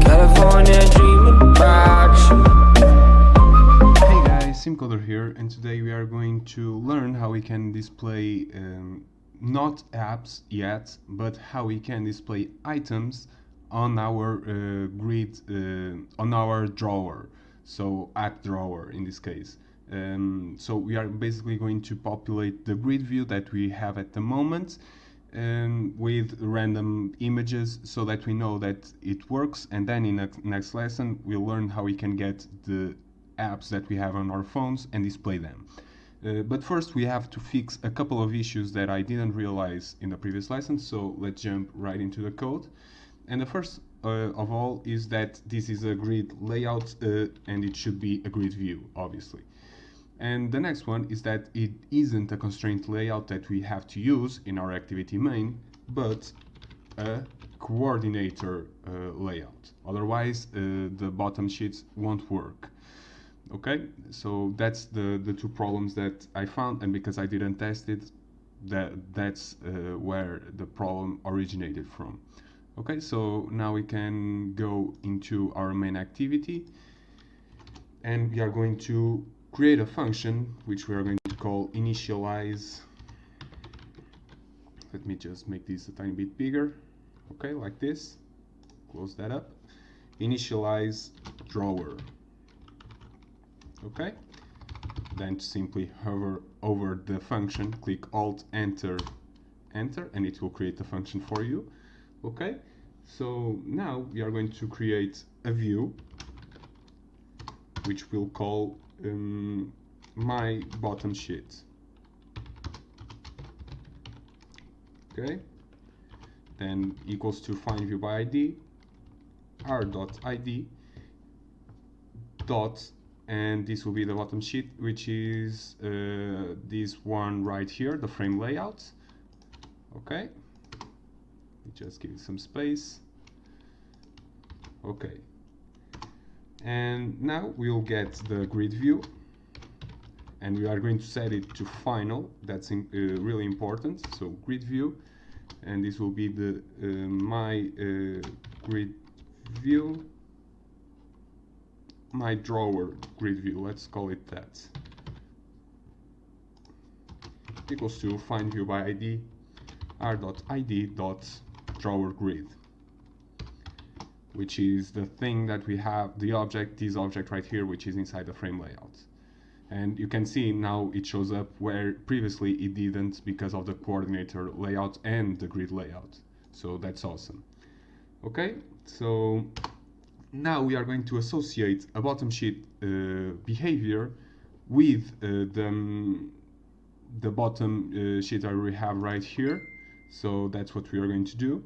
California dreaming about you. Hey guys, SimCoder here, and today we are going to learn how we can display not apps yet, but how we can display items on our grid, on our drawer, so app drawer in this case. So we are basically going to populate the grid view that we have at the moment with random images so that we know that it works, and then in the next lesson we'll learn how we can get the apps that we have on our phones and display them. But first we have to fix a couple of issues that I didn't realize in the previous lesson, so let's jump right into the code. And the first of all is that this is a grid layout and it should be a grid view, obviously. And the next one is that it isn't a constraint layout that we have to use in our activity main, but a coordinator layout. Otherwise, the bottom sheets won't work. Okay, so that's the two problems that I found, and because I didn't test it, that's where the problem originated from. Okay, so now we can go into our main activity, and we are going to create a function which we are going to call initialize. Let me just make this a tiny bit bigger. Okay, like this. Close that up. Initialize drawer. Okay, then simply hover over the function, click Alt, Enter, Enter, and it will create the function for you. Okay, so now we are going to create a view which we'll call my bottom sheet. Okay, then equals to find view by ID, r.id dot, and this will be the bottom sheet, which is this one right here, the frame layout. Okay, just give it some space. Okay, and now we'll get the grid view, and we are going to set it to final. That's really important. So grid view, and this will be the my grid view, my drawer grid view, let's call it that, equals to find view by ID, r.id.drawer grid, which is the thing that we have, the object, this object right here, which is inside the frame layout. And you can see now it shows up where previously it didn't because of the coordinator layout and the grid layout. So that's awesome. Okay, so now we are going to associate a bottom sheet behavior with the bottom sheet that we have right here. So that's what we are going to do.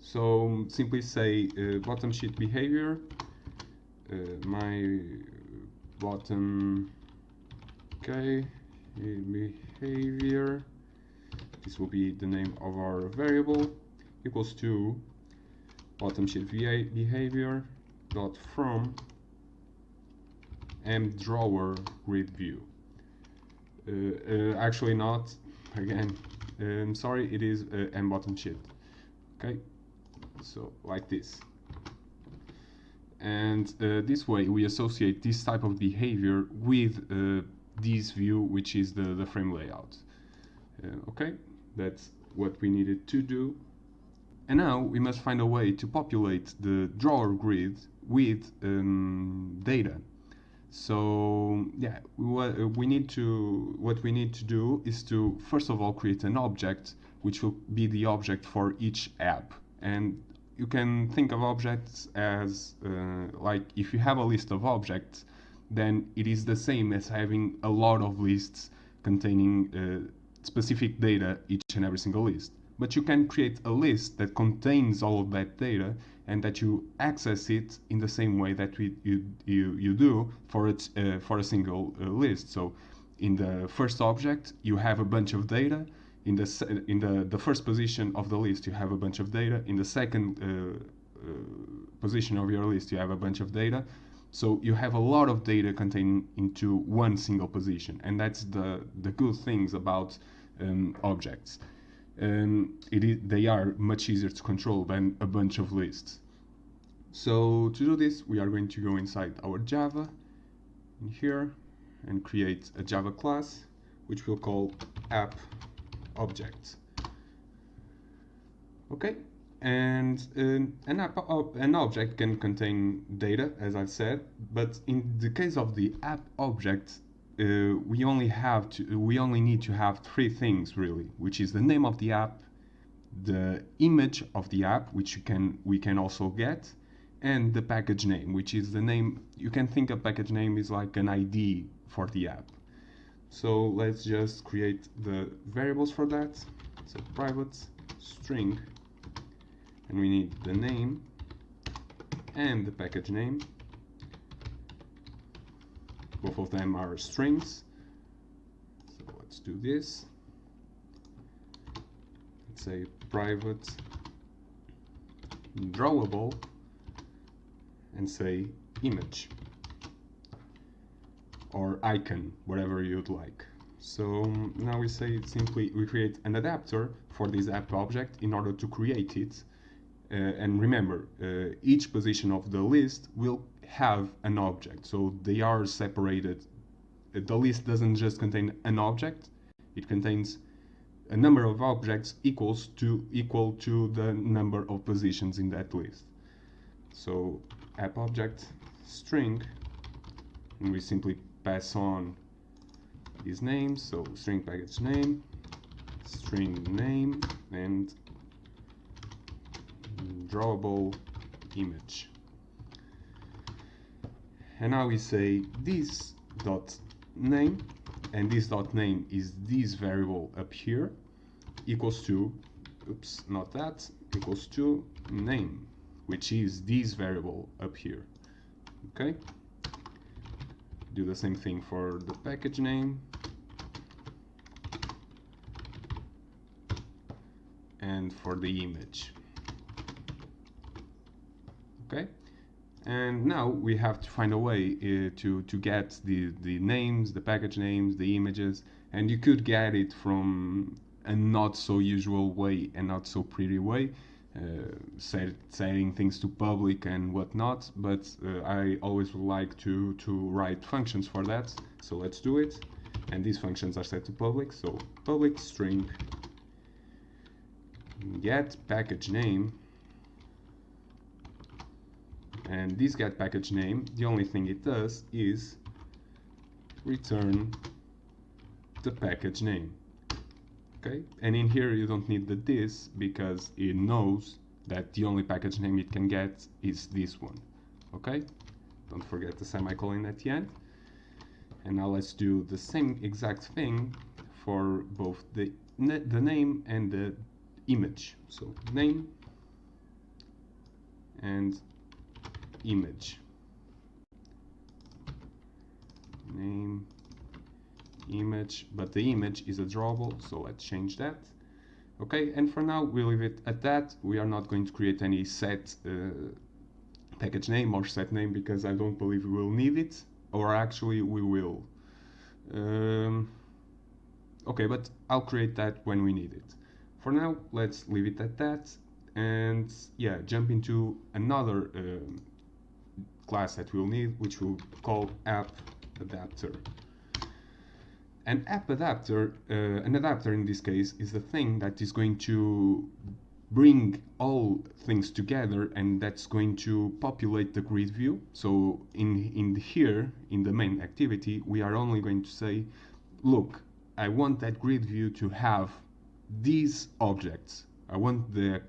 So simply say bottom sheet behavior, my bottom, okay, behavior, this will be the name of our variable, equals to bottom sheet behavior dot from mDrawer grid view. Actually not, again, sorry, it is mBottom sheet. Okay, so like this. And this way we associate this type of behavior with this view, which is the frame layout. Okay, that's what we needed to do. And now we must find a way to populate the drawer grid with data. So yeah, what we need to do is to first of all create an object which will be the object for each app. And you can think of objects as like if you have a list of objects, then it is the same as having a lot of lists containing specific data each and every single list. But you can create a list that contains all of that data and that you access it in the same way that you do for a single list. So in the first object you have a bunch of data, in the first position of the list you have a bunch of data, in the second position of your list you have a bunch of data. So you have a lot of data contained into one single position, and that's the good things about objects. They are much easier to control than a bunch of lists. So to do this, we are going to go inside our Java in here and create a Java class which we'll call app object. Okay, and an object can contain data, as I've said, but in the case of the app object, we only need to have three things really, which is the name of the app, the image of the app, which we can also get, and the package name, which is the name. You can think of package name is like an ID for the app. So let's just create the variables for that. So private string, and we need the name and the package name. Both of them are strings. So let's do this. Let's say private drawable and say image or icon, whatever you'd like. So now we say simply we create an adapter for this app object in order to create it. And remember, each position of the list will have an object, so they are separated. The list doesn't just contain an object, it contains a number of objects equal to the number of positions in that list. So app object string, and we simply pass on these names, so string package name, string name, and drawable image. And now we say this dot name, and this dot name is this variable up here, equals to, oops, not that, equals to name, which is this variable up here. Okay, do the same thing for the package name and for the image. Okay, and now we have to find a way to get the names, the package names, the images, and you could get it from a not so usual way and not so pretty way, setting things to public and whatnot, but I always like to write functions for that, so let's do it. And these functions are set to public, so public string get package name, and this get package name, the only thing it does is return the package name. Okay, and in here you don't need the this because it knows that the only package name it can get is this one. Okay, don't forget the semicolon at the end. And now let's do the same exact thing for both the name and the image. So name and image. Name, image, but the image is a drawable, so let's change that. Okay, and for now we leave it at that. We are not going to create any set package name or set name because I don't believe we will need it, or actually we will. Okay, but I'll create that when we need it. For now, let's leave it at that, and yeah, jump into another class that we'll need, which we'll call app adapter. An app adapter, an adapter in this case, is the thing that is going to bring all things together, and that's going to populate the grid view. So in here, in the main activity, we are only going to say, look, I want that grid view to have these objects. I want the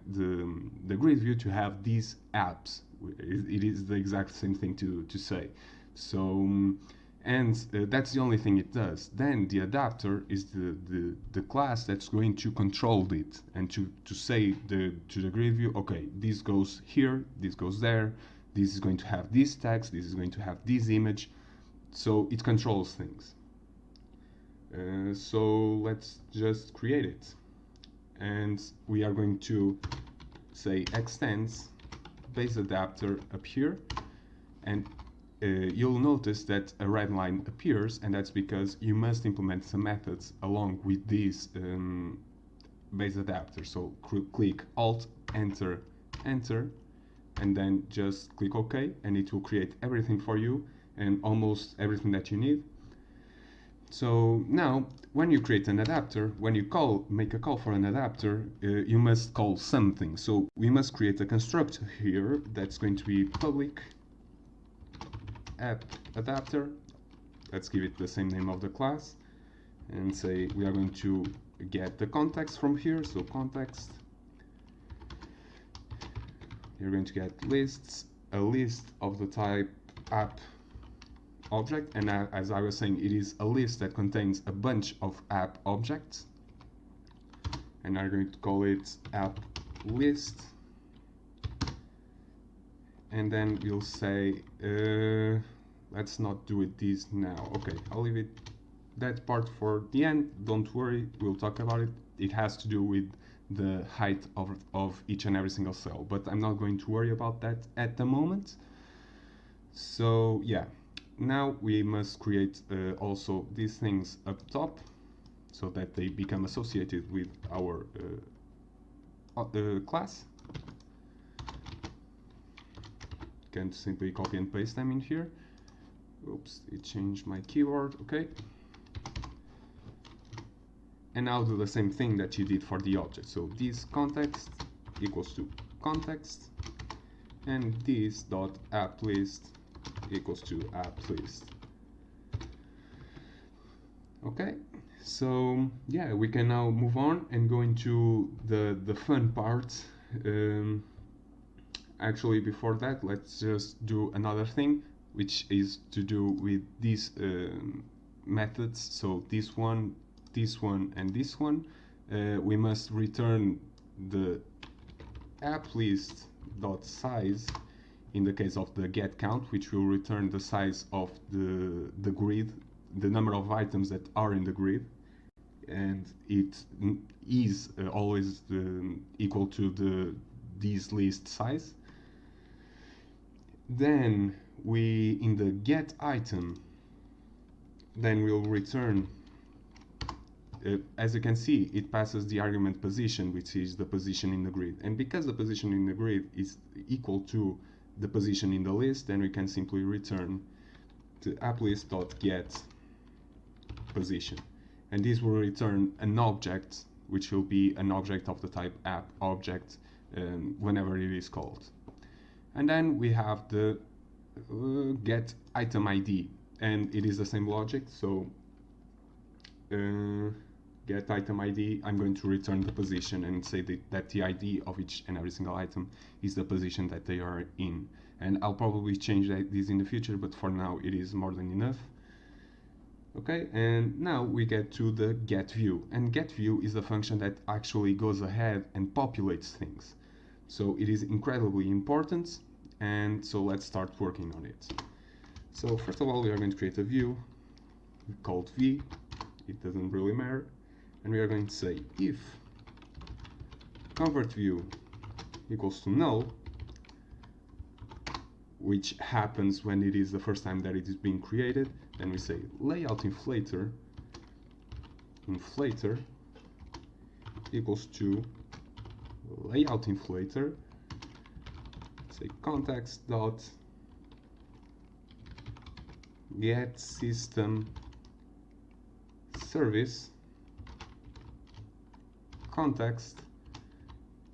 grid view to have these apps. It is the exact same thing to say. So and that's the only thing it does. Then the adapter is the class that's going to control it and to say to the grid view, okay, this goes here, this goes there, this is going to have this text, this is going to have this image. So it controls things. So let's just create it, and we are going to say extends base adapter up here, and you'll notice that a red line appears, and that's because you must implement some methods along with this base adapter. So click Alt, Enter, Enter, and then just click OK, and it will create everything for you and almost everything that you need. So now, when you create an adapter, when you make a call for an adapter, you must call something. So we must create a constructor here that's going to be public app adapter. Let's give it the same name of the class and say we are going to get the context from here. So context, you're going to get lists, a list of the type app object, and as I was saying, it is a list that contains a bunch of app objects, and I'm going to call it app list, and then we'll say let's not do it this now. Okay, I'll leave it that part for the end. Don't worry, we'll talk about it. It has to do with the height of each and every single cell, but I'm not going to worry about that at the moment. So yeah, now we must create also these things up top so that they become associated with our class. Can simply copy and paste them in here. Oops, it changed my keyword. Okay. And now do the same thing that you did for the object. So this context equals to context, and this dot app list equals to app list. Okay, so yeah, we can now move on and go into the fun part. Actually, before that, let's just do another thing, which is to do with these methods. So this one, and this one. We must return the app list dot size in the case of the get count, which will return the size of the grid, the number of items that are in the grid, and it is always equal to this list size. Then we, in the get item, then we'll return, as you can see, it passes the argument position, which is the position in the grid. And because the position in the grid is equal to the position in the list, then we can simply return the applist.get position. And this will return an object, which will be an object of the type app object whenever it is called. And then we have the get item ID, and it is the same logic. So get item ID, I'm going to return the position and say that the ID of each and every single item is the position that they are in. And I'll probably change this in the future, but for now it is more than enough. Okay, and now we get to the getView, and getView is a function that actually goes ahead and populates things. So it is incredibly important, and so let's start working on it. So first of all, we are going to create a view called v. It doesn't really matter, and we are going to say if convertView equals to null, which happens when it is the first time that it is being created. Then we say layout inflator equals to layout inflator, say context dot get system service context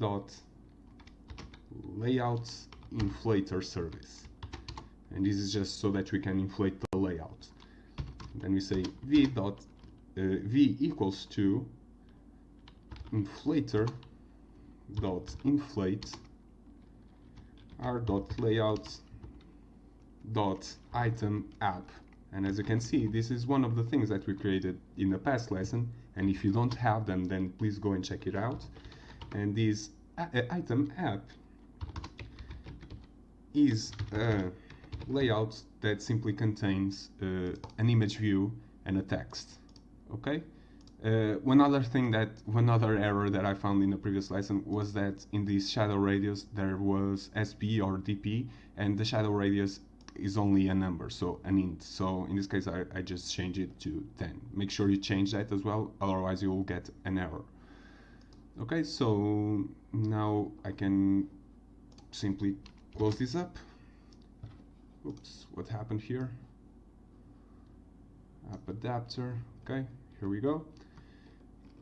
dot layout inflator service, and this is just so that we can inflate the layout. Then we say v equals to inflator dot inflate r dot layout dot item app. And as you can see, this is one of the things that we created in the past lesson, and if you don't have them, then please go and check it out. And this item app is a layout that simply contains an image view and a text. Okay. One other error that I found in the previous lesson was that in this shadow radius there was SP or DP, and the shadow radius is only a number, so an int. So in this case I just change it to 10. Make sure you change that as well, otherwise you will get an error. Okay, so now I can simply close this up. Oops, what happened here? App adapter. Okay, here we go.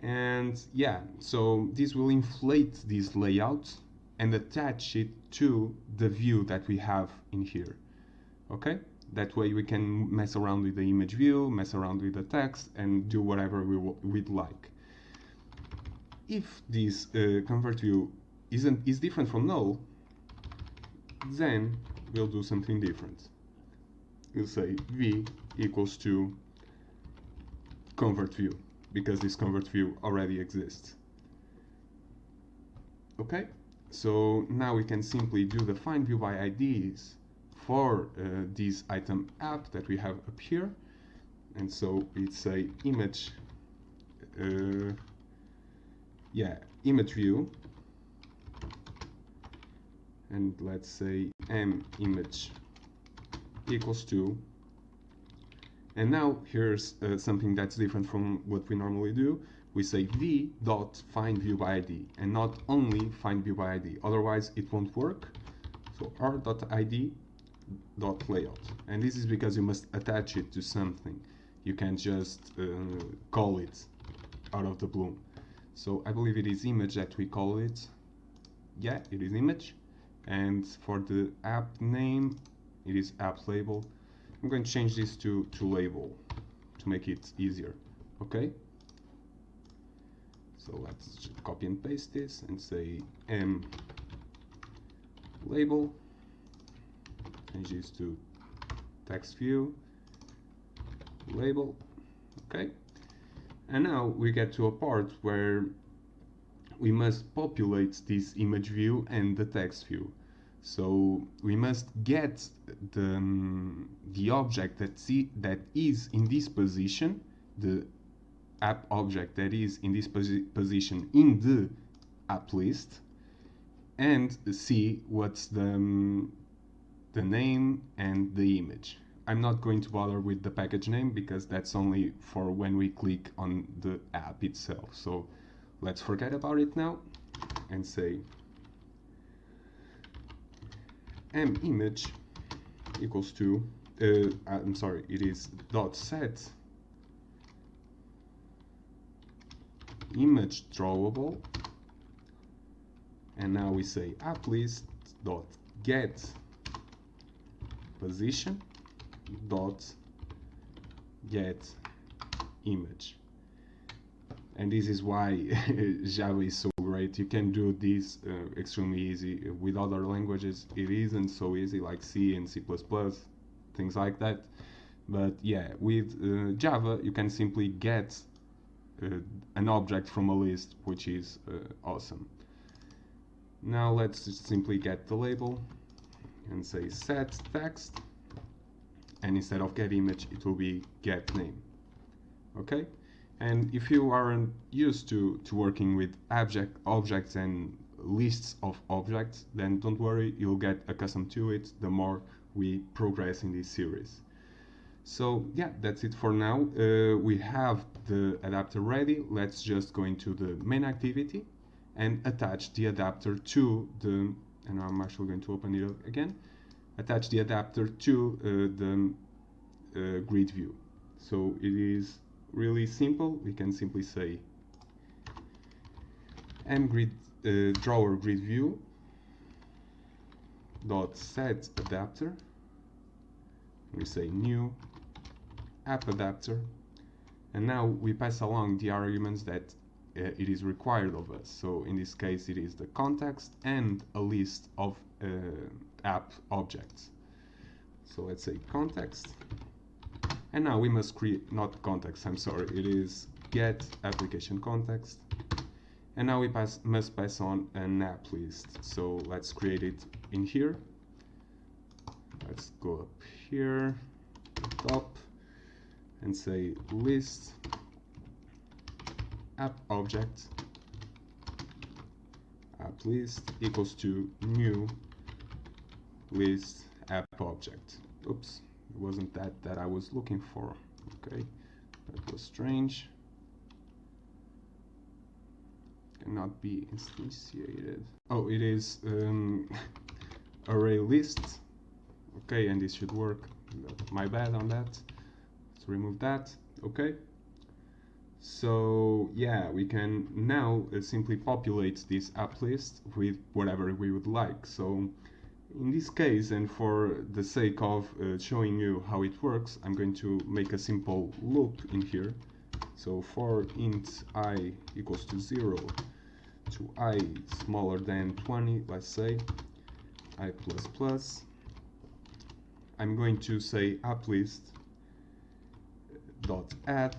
And yeah, so this will inflate this layout and attach it to the view that we have in here. Okay, that way we can mess around with the image view, mess around with the text, and do whatever we'd like. If this convert view is different from null, then we'll do something different. We'll say v equals to convert view, because this convert view already exists. Okay, so now we can simply do the find view by IDs for this item app that we have up here. And so it's a image, image view, and let's say image equals to, and now here's something that's different from what we normally do. We say v dot find view by ID, and not only find view by ID, otherwise it won't work. So r dot id dot layout, and this is because you must attach it to something. You can't just call it out of the blue. So I believe it is image that we call it. Yeah, it is image. And for the app name, it is app label. I'm going to change this to label to make it easier. Okay, so let's just copy and paste this and say label, change this to text view label. Okay, and now we get to a part where we must populate this image view and the text view. So we must get the object that is in this position, the app object that is in this position in the app list, and see what's the name and the image. I'm not going to bother with the package name because that's only for when we click on the app itself. So let's forget about it now and say image equals to, I'm sorry, it is dot set image drawable, and now we say app list dot get position dot get image. And this is why Java is so great. You can do this extremely easy. With other languages it isn't so easy, like C and C++, things like that. But yeah, with Java you can simply get an object from a list, which is awesome. Now let's just simply get the label and say set text, and instead of get image it will be get name. Okay, and if you aren't used to working with objects and lists of objects, then don't worry, you'll get accustomed to it the more we progress in this series. So yeah, that's it for now. We have the adapter ready. Let's just go into the main activity and attach the adapter to the, and I'm actually going to open it again, attach the adapter to the grid view. So it is really simple. We can simply say drawer grid view dot set adapter. We say new app adapter, and now we pass along the arguments that it is required of us. So in this case it is the context and a list of app objects. So let's say context, and now we must create, not context, I'm sorry, it is get application context, and now we must pass on an app list. So let's create it in here. Let's go up here, top, and say list app object app list equals to new list app object. Oops, it wasn't that I was looking for. Okay, that was strange. Cannot be instantiated. Oh, it is array list. Okay, and this should work. My bad on that. Let's remove that. Okay. So yeah, we can now simply populate this app list with whatever we would like. So in this case, and for the sake of showing you how it works, I'm going to make a simple loop in here. So for int I equals to 0 to I smaller than 20, let's say, I plus plus, I'm going to say applist dot add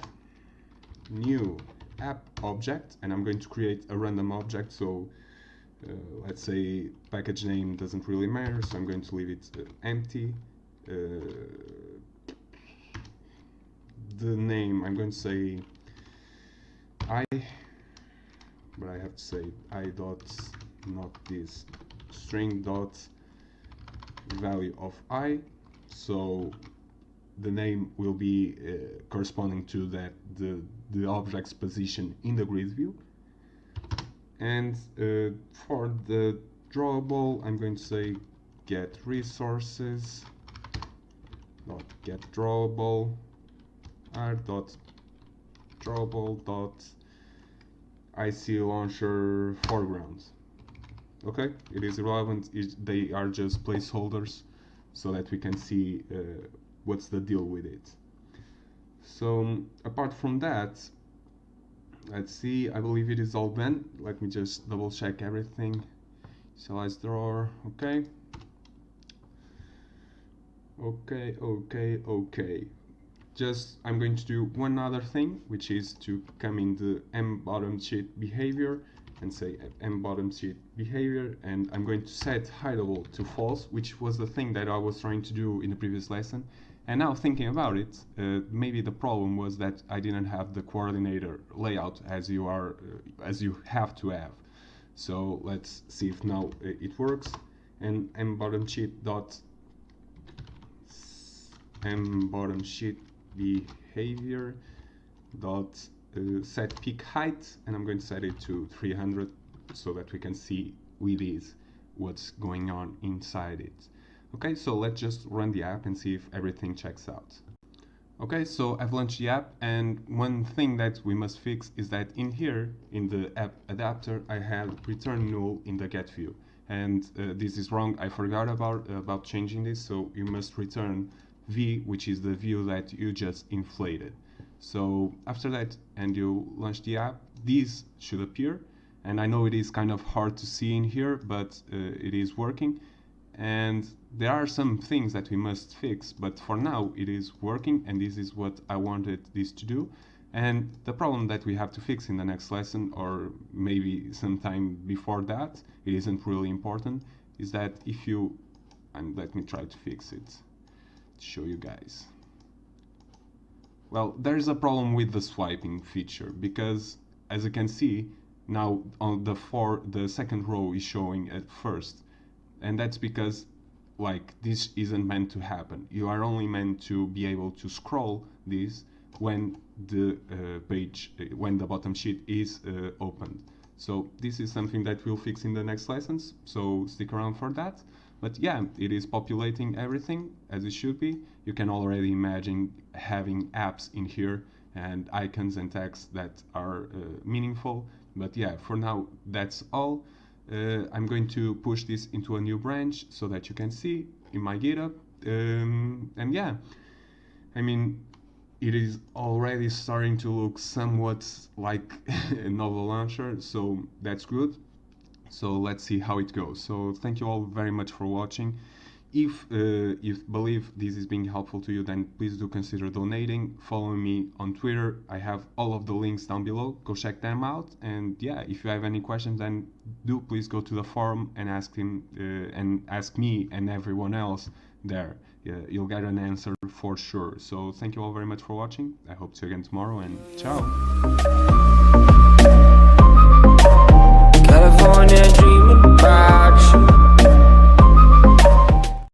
new app object, and I'm going to create a random object. So let's say package name doesn't really matter, so I'm going to leave it empty. The name, I'm going to say I, but I have to say I dot, not this, string dot value of I, so the name will be corresponding to that the object's position in the grid view. And for the drawable, I'm going to say get resources dot get drawable r dot drawable dot IC launcher foreground. Okay, it is irrelevant. They are just placeholders so that we can see what's the deal with it. So apart from that, let's see, I believe it is all done. Let me just double check everything. Initialize drawer, okay. Okay. Just, I'm going to do one other thing, which is to come in the mbottomSheet behavior and say mbottomSheet behavior, and I'm going to set hideable to false, which was the thing that I was trying to do in the previous lesson. And now thinking about it, maybe the problem was that I didn't have the coordinator layout as you have to have. So let's see if now it works. And mbottomSheet behavior dot set peak height, and I'm going to set it to 300 so that we can see with ease what's going on inside it. Okay, so let's just run the app and see if everything checks out. Okay, so I've launched the app, and one thing that we must fix is that in here, in the app adapter, I have return null in the get view, and this is wrong. I forgot about changing this, so you must return v, which is the view that you just inflated. So after that, and you launch the app, these should appear, and I know it is kind of hard to see in here, but it is working. And there are some things that we must fix, but for now it is working, and this is what I wanted this to do. And the problem that we have to fix in the next lesson, or maybe sometime before that, it isn't really important, is that if you, and let me try to fix it to show you guys. Well, there's a problem with the swiping feature, because as you can see now on the second row is showing at first. And that's because, like, this isn't meant to happen. You are only meant to be able to scroll this when the when the bottom sheet is opened. So this is something that we'll fix in the next lessons, so stick around for that. But yeah, it is populating everything as it should be. You can already imagine having apps in here and icons and text that are meaningful. But yeah, for now, that's all. I'm going to push this into a new branch so that you can see in my GitHub. And yeah, I mean, it is already starting to look somewhat like a novel launcher, so that's good. So let's see how it goes. So thank you all very much for watching. If you believe this is being helpful to you, then please do consider donating. Follow me on Twitter. I have all of the links down below. Go check them out. And yeah, if you have any questions, then do please go to the forum and ask him and ask me and everyone else there. You'll get an answer for sure. So thank you all very much for watching. I hope to see you again tomorrow, and ciao.